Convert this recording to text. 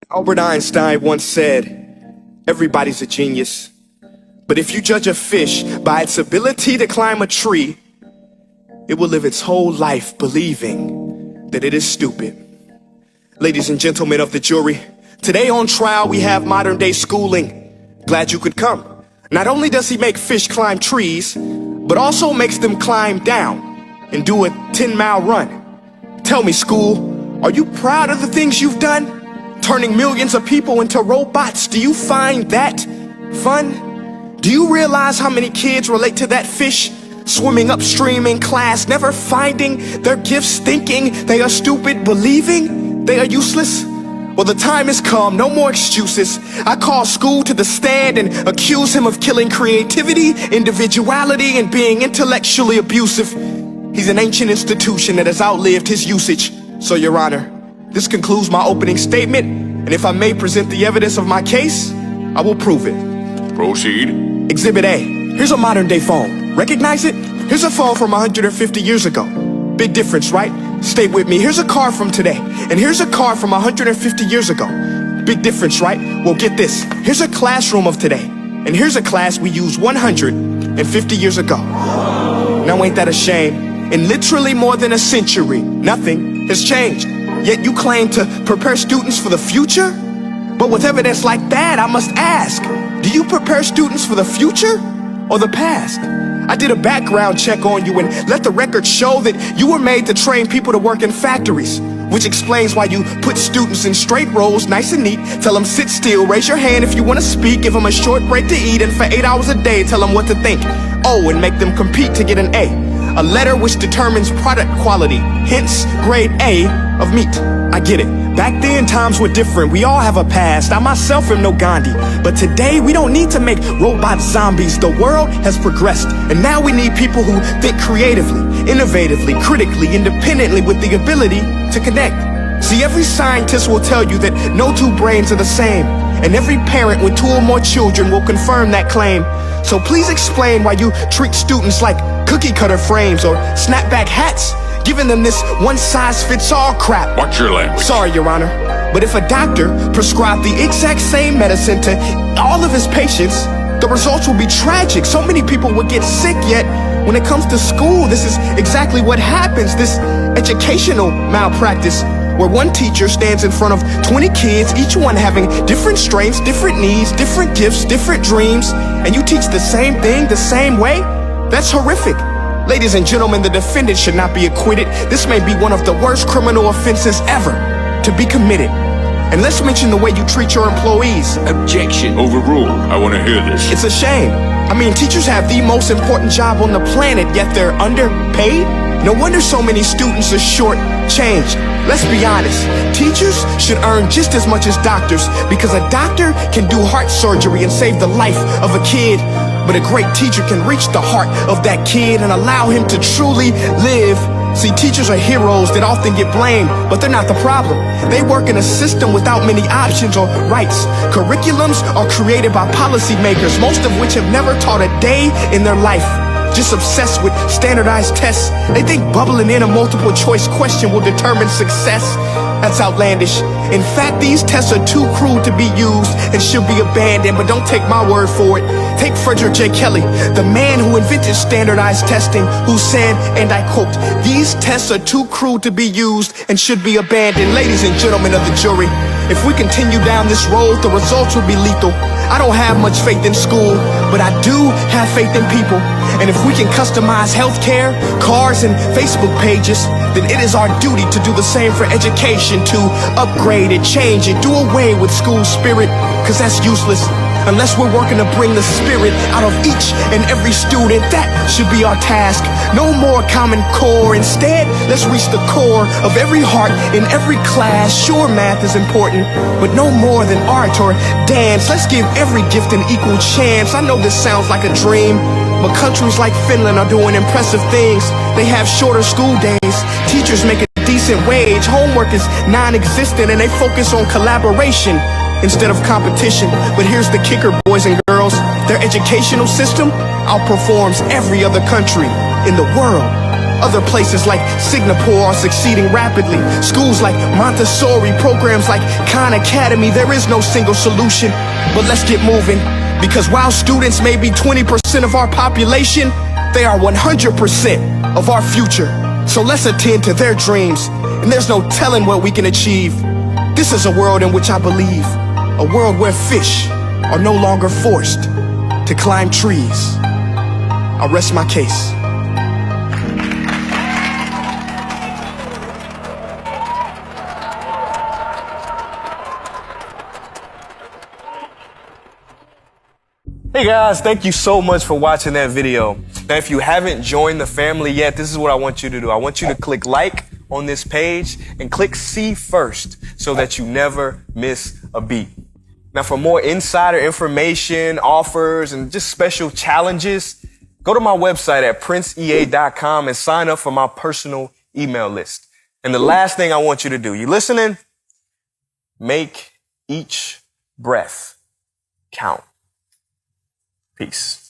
Albert Einstein once said, everybody's a genius. But if you judge a fish by its ability to climb a tree, it will live its whole life believing that it is stupid. Ladies and gentlemen of the jury, today on trial we have modern day schooling. Glad you could come. Not only does he make fish climb trees, but also makes them climb down and do a 10-mile run. Tell me, school, are you proud of the things you've done? Turning millions of people into robots, do you find that fun? Do you realize how many kids relate to that fish? Swimming upstream in class, never finding their gifts, thinking they are stupid, believing they are useless? Well, the time has come, no more excuses. I call school to the stand and accuse him of killing creativity, individuality, and being intellectually abusive. He's an ancient institution that has outlived his usage. So, Your Honor, this concludes my opening statement, and if I may present the evidence of my case, I will prove it. Proceed. Exhibit A. Here's a modern day phone. Recognize it? Here's a phone from 150 years ago. Big difference, right? Stay with me. Here's a car from today, and here's a car from 150 years ago. Big difference, right? Well, get this. Here's a classroom of today, and here's a class we used 150 years ago. Now ain't that a shame? In literally more than a century, nothing has changed. Yet you claim to prepare students for the future? But with evidence like that, I must ask, do you prepare students for the future or the past? I did a background check on you and let the record show that you were made to train people to work in factories, which explains why you put students in straight rows, nice and neat, tell them sit still, raise your hand if you want to speak, give them a short break to eat, and for 8 hours a day, tell them what to think. Oh, and make them compete to get an A letter which determines product quality, hence grade A of meat. I get it. Back then, times were different. We all have a past. I myself am no Gandhi. But today, we don't need to make robot zombies. The world has progressed. And now we need people who think creatively, innovatively, critically, independently, with the ability to connect. See, every scientist will tell you that no two brains are the same. And every parent with 2 or more children will confirm that claim. So please explain why you treat students like cookie cutter frames or snapback hats, giving them this one-size-fits-all crap. Watch your language. Sorry, Your Honor, but if a doctor prescribed the exact same medicine to all of his patients, the results will be tragic. So many people would get sick, yet when it comes to school, this is exactly what happens. This educational malpractice, where one teacher stands in front of 20 kids, each one having different strengths, different needs, different gifts, different dreams, and you teach the same thing the same way? That's horrific. Ladies and gentlemen, the defendant should not be acquitted. This may be one of the worst criminal offenses ever to be committed. And let's mention the way you treat your employees. Objection. Overruled. I want to hear this. It's a shame. I mean, teachers have the most important job on the planet, yet they're underpaid? No wonder so many students are short-changed. Let's be honest, teachers should earn just as much as doctors, because a doctor can do heart surgery and save the life of a kid, but a great teacher can reach the heart of that kid and allow him to truly live. See, teachers are heroes that often get blamed, but they're not the problem. They work in a system without many options or rights. Curriculums are created by policymakers, most of which have never taught a day in their life. Just obsessed with standardized tests. They think bubbling in a multiple choice question will determine success. That's outlandish. In fact, these tests are too cruel to be used and should be abandoned, but don't take my word for it. Take Frederick J. Kelly, the man who invented standardized testing, who said, and I quote, "These tests are too cruel to be used and should be abandoned." Ladies and gentlemen of the jury, if we continue down this road, the results will be lethal. I don't have much faith in school, but I do have faith in people. And if we can customize healthcare, cars, and Facebook pages, then it is our duty to do the same for education, to upgrade it, change it, do away with school spirit, because that's useless. Unless we're working to bring the spirit out of each and every student, that should be our task. No more Common Core. Instead, let's reach the core of every heart in every class. Sure, math is important, but no more than art or dance. Let's give every gift an equal chance. I know this sounds like a dream, but countries like Finland are doing impressive things. They have shorter school days. Teachers make a decent wage. Homework is non-existent, and they focus on collaboration instead of competition. But here's the kicker, boys and girls. Their educational system outperforms every other country in the world. Other places like Singapore are succeeding rapidly. Schools like Montessori, programs like Khan Academy. There is no single solution, but let's get moving. Because while students may be 20% of our population, they are 100% of our future. So let's attend to their dreams, and there's no telling what we can achieve. This is a world in which I believe, a world where fish are no longer forced to climb trees. I rest my case. Hey guys, thank you so much for watching that video. Now, if you haven't joined the family yet, this is what I want you to do. I want you to click like on this page and click see first so that you never miss a beat. Now, for more insider information, offers, and just special challenges, go to my website at princeea.com and sign up for my personal email list. And the last thing I want you to do, you listening? Make each breath count. Peace.